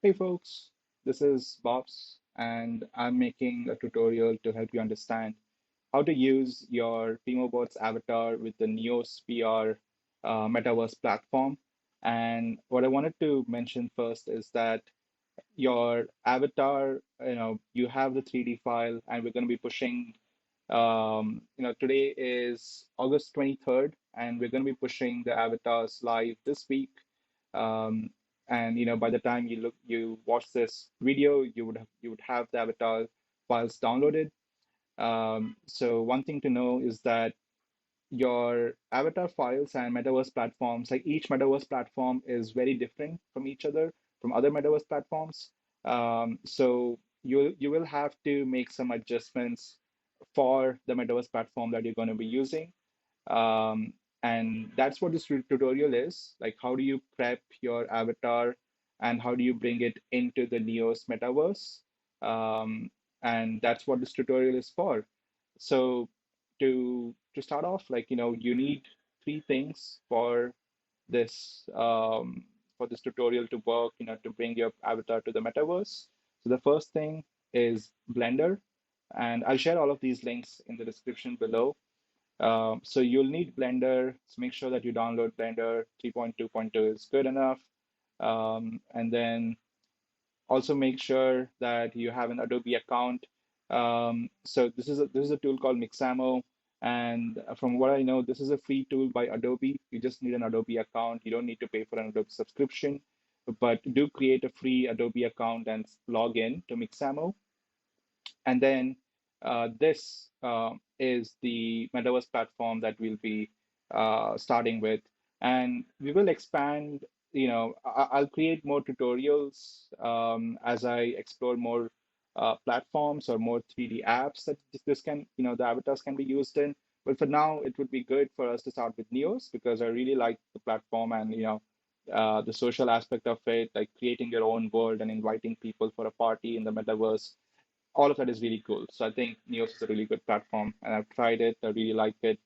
Hey folks, this is Bobs, and I'm making a tutorial to help you understand how to use your Primobots avatar with the Neos VR Metaverse platform. And what I wanted to mention first is that your avatar, you have the 3D file, and we're going to be pushing today is August 23rd, and we're going to be pushing the avatars live this week. Um, and by the time you watch this video, you would have the avatar files downloaded. So one thing to know is that your avatar files and metaverse platforms, like each metaverse platform is very different from each other, from other metaverse platforms. So you will have to make some adjustments for the metaverse platform that you're going to be using. Um, and that's what this tutorial is. Like, how do you prep your avatar and how do you bring it into the Neos metaverse? Um, and that's what this tutorial is for. So to start off, you need three things for this tutorial to work, to bring your avatar to the metaverse. So the first thing is Blender, and I'll share all of these links in the description below. So you'll need Blender, so make sure that you download Blender 3.2.2 is good enough. And then also make sure that you have an Adobe account. So this is a tool called Mixamo, and from what I know, this is a free tool by Adobe. You just need an Adobe account. You don't need to pay for an Adobe subscription, but do create a free Adobe account and log in to Mixamo. And then this is the Metaverse platform that we'll be starting with. And we will expand, I'll create more tutorials as I explore more platforms or more 3D apps that this can, the avatars can be used in. But for now, it would be good for us to start with Neos because I really like the platform and, the social aspect of it, like creating your own world and inviting people for a party in the metaverse. All of that is really cool. So I think Neos is a really good platform, and I've tried it. I really like it.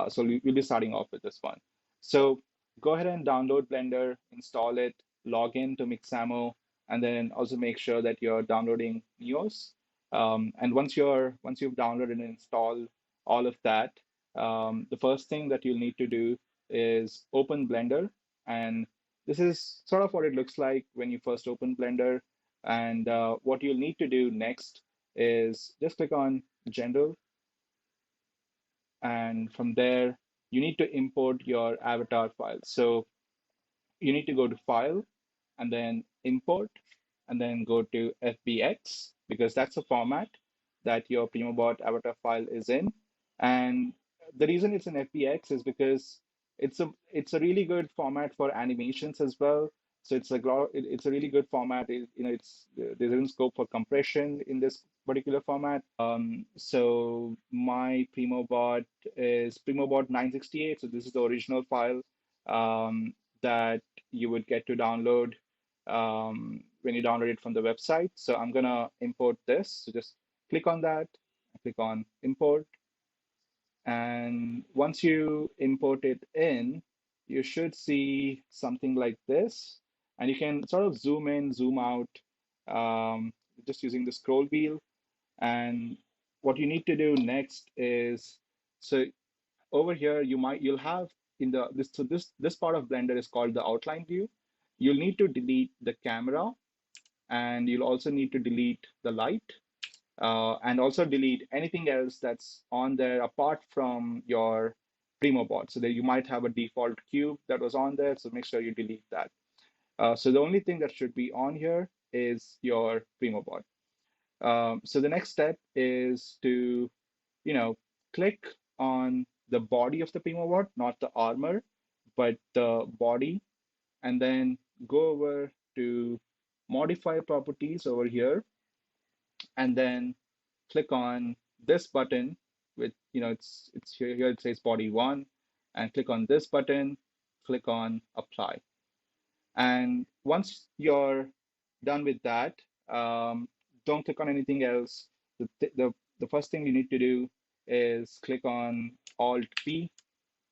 So we'll be starting off with this one. So go ahead and download Blender, install it, log in to Mixamo, and then also make sure that you're downloading Neos. And once you've downloaded and installed all of that, the first thing that you'll need to do is open Blender, and this is sort of what it looks like when you first open Blender. And what you'll need to do next is just click on General, and from there, you need to import your avatar file. So you need to go to File, and then Import, and then go to FBX, because that's the format that your Primobot avatar file is in. And the reason it's in FBX is because it's a really good format for animations as well. So it's a really good format. There's even scope for compression in this particular format. So my Primobot is Primobot 968. So this is the original file that you would get to download when you download it from the website. So I'm gonna import this. So just click on that, click on import. And once you import it in, you should see something like this. And you can sort of zoom in, zoom out, um, just using the scroll wheel. And what you need to do next is, so over here you'll have in the this so this part of Blender is called the outline view. You'll need to delete the camera, and you'll also need to delete the light, and also delete anything else that's on there apart from your Primobot. So that you might have a default cube that was on there, so make sure you delete that. So the only thing that should be on here is your Primobot. So the next step is to, click on the body of the Primobot, not the armor, but the body, and then go over to modify properties over here, and then click on this button with, it's here it says body one, and click on this button, click on apply. And once you're done with that, don't click on anything else. The first thing you need to do is click on Alt P.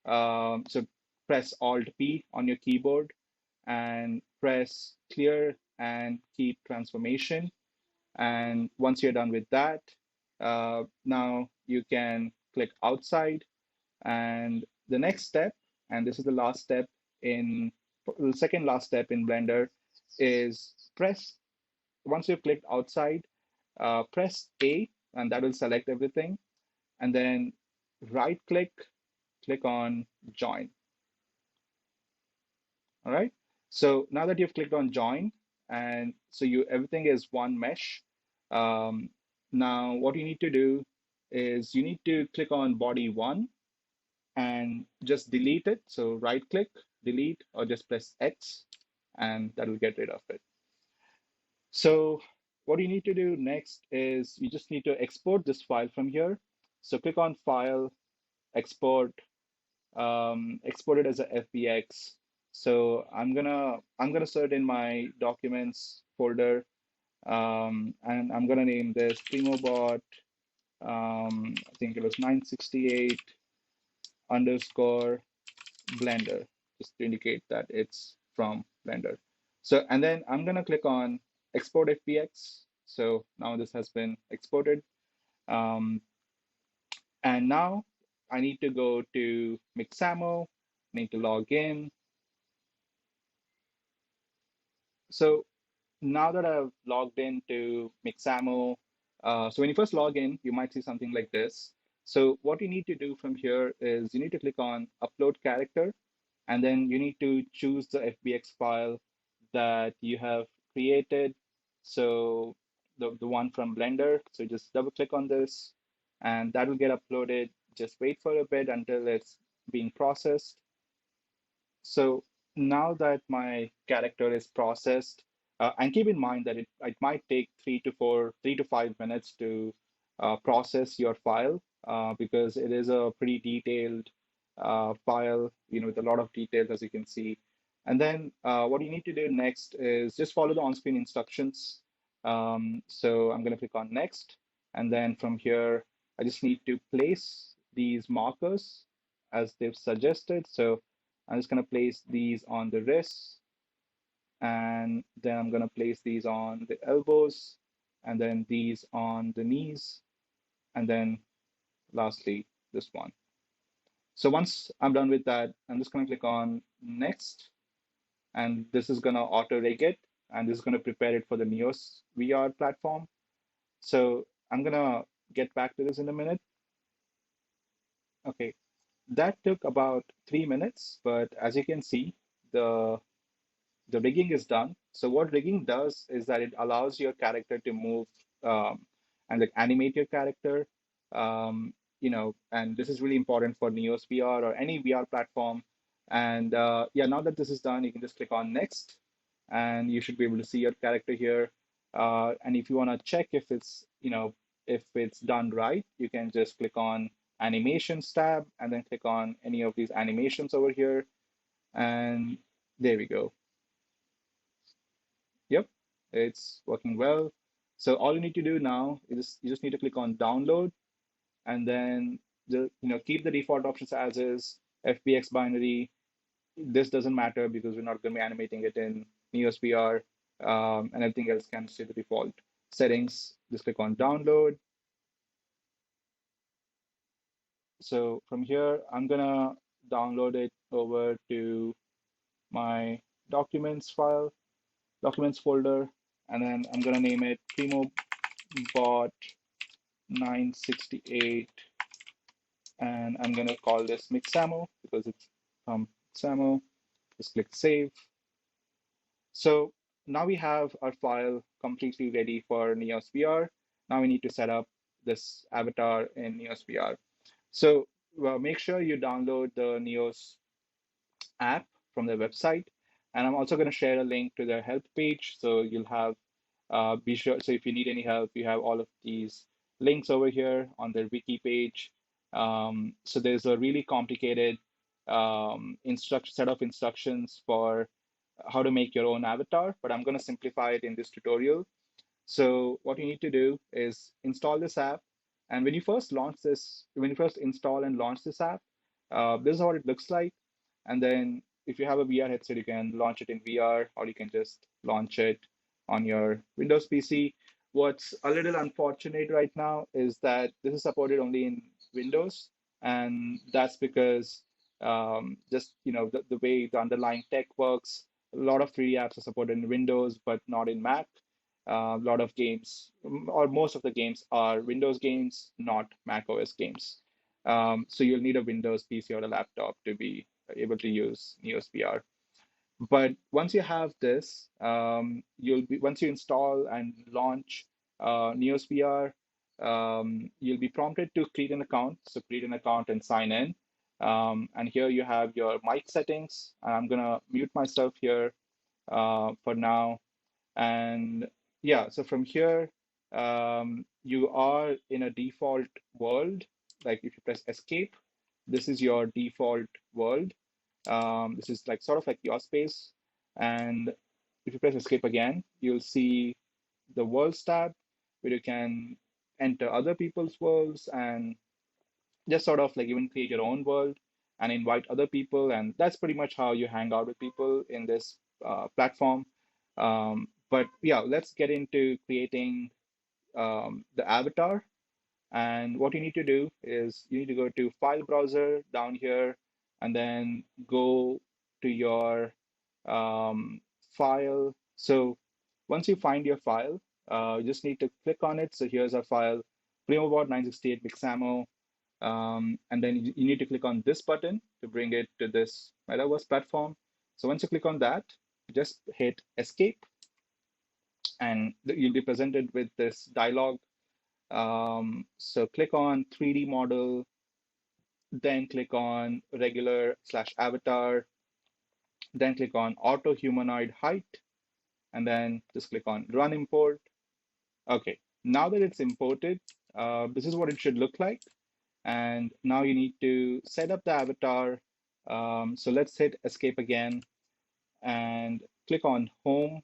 So press Alt P on your keyboard, and press clear and keep transformation. And once you're done with that, now you can click outside. And the next step, and this is the last step in the second last step in Blender, is press, once you've clicked outside, press A, and that will select everything. And then right click, click on join. All right. So now that you've clicked on join, and so you everything is one mesh. Um, Now what you need to do is you need to click on body one and just delete it. So right click, delete, or just press X, and that will get rid of it. So what you need to do next is you just need to export this file from here. So click on File, Export, export it as a FBX. So I'm gonna search in my Documents folder, and I'm gonna name this Primobot. I think it was 968 underscore Blender, just to indicate that it's from Blender. So, and then I'm gonna click on Export FBX. So now this has been exported. Um, and now I need to go to Mixamo, need to log in. So now that I've logged into Mixamo, so when you first log in, you might see something like this. So what you need to do from here is you need to click on Upload Character, and then you need to choose the FBX file that you have created. So the one from Blender. So just double click on this, and that will get uploaded. Just wait for a bit until it's being processed. So now that my character is processed, and keep in mind that it might take 3 to 5 minutes to process your file, because it is a pretty detailed file, with a lot of details, as you can see. And then what you need to do next is just follow the on-screen instructions. So I'm going to click on next, and then from here, I just need to place these markers as they've suggested. So I'm just going to place these on the wrists, and then I'm going to place these on the elbows, and then these on the knees, and then lastly, this one. So once I'm done with that, I'm just going to click on next, and this is going to auto rig it, and this is going to prepare it for the Neos VR platform. So I'm going to get back to this in a minute. Okay, that took about 3 minutes, but as you can see, the the rigging is done. So what rigging does is that it allows your character to move, and like animate your character. And this is really important for Neos VR or any VR platform. And yeah, now that this is done, you can just click on next, and you should be able to see your character here. And if you want to check if it's done right, you can just click on Animations tab and then click on any of these animations over here, and there we go. Yep, it's working well. So all you need to do now is you just need to click on download, and then keep the default options as is. FBX binary. This doesn't matter because we're not going to be animating it in Neos VR, and everything else can stay the default settings. Just click on download. So from here, I'm gonna download it over to my documents file, documents folder, and then I'm gonna name it Primobot 968, and I'm gonna call this Mixamo because it's from Mixamo. Just click save. So now we have our file completely ready for Neos VR. Now we need to set up this avatar in Neos VR. So make sure you download the Neos app from their website. And I'm also going to share a link to their help page. So you'll have, be sure, so if you need any help, you have all of these links over here on their wiki page. So there's a really complicated set of instructions for how to make your own avatar, but I'm going to simplify it in this tutorial. So what you need to do is install this app. And when you first install and launch this app, this is what it looks like. And then if you have a VR headset, you can launch it in VR, or you can just launch it on your Windows PC. What's a little unfortunate right now is that this is supported only in Windows, and that's because just the way the underlying tech works. A lot of 3D apps are supported in Windows, but not in Mac. A lot of games, or most of the games, are Windows games, not Mac OS games. So you'll need a Windows PC or a laptop to be able to use NeoSPR. But once you have this, once you install and launch NeoSPR, you'll be prompted to create an account. So create an account and sign in. And here you have your mic settings. I'm gonna mute myself here for now. And yeah, so from here, you are in a default world. Like if you press escape, this is your default world. This is like sort of like your space. And if you press escape again, you'll see the worlds tab where you can enter other people's worlds and just sort of like even create your own world and invite other people. And that's pretty much how you hang out with people in this platform. But yeah, let's get into creating the avatar. And what you need to do is you need to go to File Browser down here, and then go to your um, file. So once you find your file, you just need to click on it. So here's our file, Primobot 968 Bixamo. And then you need to click on this button to bring it to this Metaverse platform. So once you click on that, just hit Escape, and you'll be presented with this dialog. So click on 3D model, then click on regular slash avatar, then click on auto humanoid height, and then just click on run import. Okay, now that it's imported, this is what it should look like. And now you need to set up the avatar. So let's hit escape again and click on home.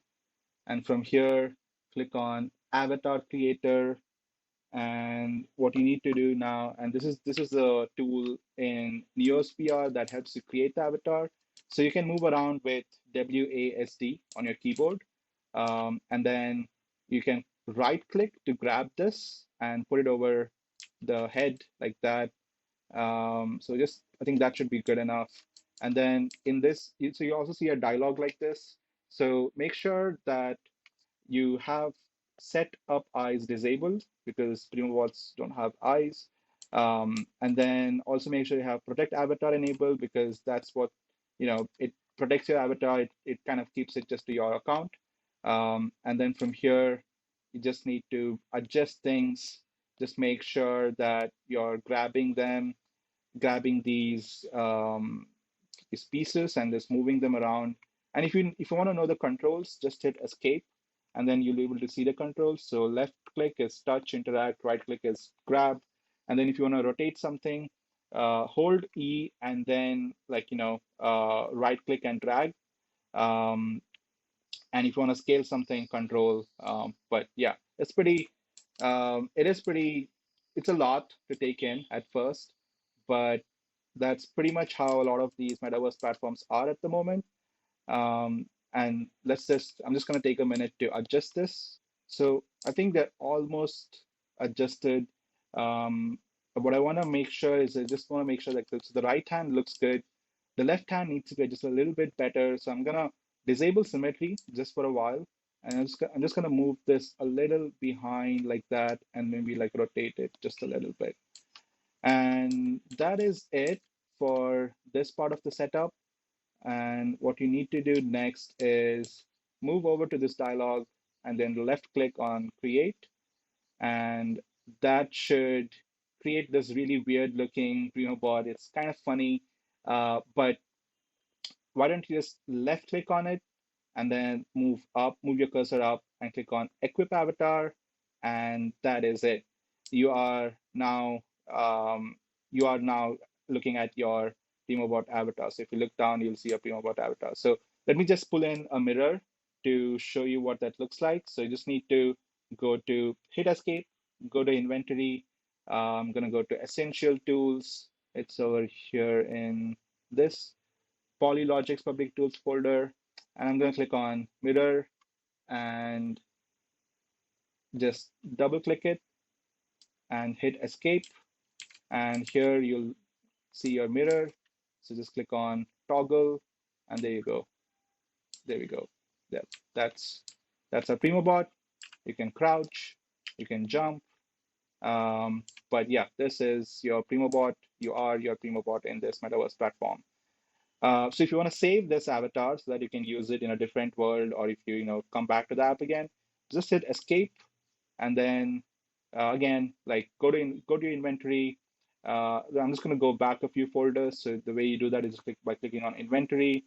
And from here, click on avatar creator. And what you need to do now, and this is a tool in NeoSPR that helps you create the avatar. So you can move around with WASD on your keyboard, and then you can right click to grab this and put it over the head like that. So just I think that should be good enough. And then in this, so you also see a dialog like this. So make sure that you have set up eyes disabled because Primobots don't have eyes. And then also make sure you have protect avatar enabled because that's what, it protects your avatar. It kind of keeps it just to your account. And then from here, you just need to adjust things. Just make sure that you're grabbing these pieces and just moving them around. And if you want to know the controls, just hit escape, and then you'll be able to see the controls. So left click is touch, interact, right click is grab. And then if you want to rotate something, hold E and then right click and drag. Um, and if you want to scale something, control. But yeah, it is pretty, it's a lot to take in at first, but that's pretty much how a lot of these metaverse platforms are at the moment. And I'm just going to take a minute to adjust this. So I think they're almost adjusted. What I want to make sure is I just want to make sure that the right hand looks good. The left hand needs to be just a little bit better. So I'm going to disable symmetry just for a while. And I'm just going to move this a little behind like that and maybe like rotate it just a little bit. And that is it for this part of the setup. And what you need to do next is move over to this dialog and then left click on create. And that should create this really weird looking Primobot. It's kind of funny, but why don't you just left click on it and then move your cursor up and click on equip avatar, and that is it. You are now um, you are now looking at your Primobot avatar. So if you look down, you'll see a Primobot avatar. So let me just pull in a mirror to show you what that looks like. So you just need to hit escape, go to inventory. I'm gonna go to essential tools. It's over here in this. Polylogic's public tools folder, and I'm going to click on mirror and just double click it and hit escape. And here you'll see your mirror. So just click on toggle, and there you go. There we go. Yeah, that's that's our Primobot. You can crouch, you can jump. But yeah, this is your Primobot. You are your Primobot in this Metaverse platform. So if you want to save this avatar so that you can use it in a different world, or if you come back to the app again, just hit escape, and then again, like go to your inventory. I'm just going to go back a few folders. So the way you do that is click by clicking on inventory.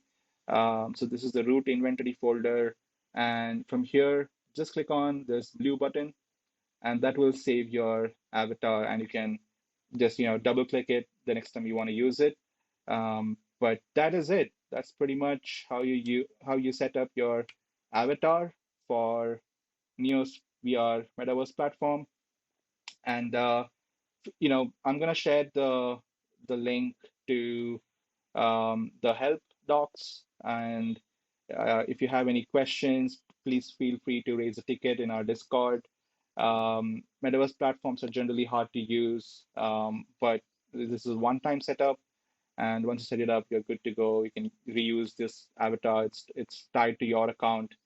So this is the root inventory folder, and from here, just click on this blue button, and that will save your avatar, and you can just double click it the next time you want to use it. But that is it. That's pretty much how you set up your avatar for Neo's VR metaverse platform. And I'm gonna share the link to the help docs. And if you have any questions, please feel free to raise a ticket in our Discord. Metaverse platforms are generally hard to use, but this is a one-time setup. And once you set it up, you're good to go. You can reuse this avatar. It's tied to your account.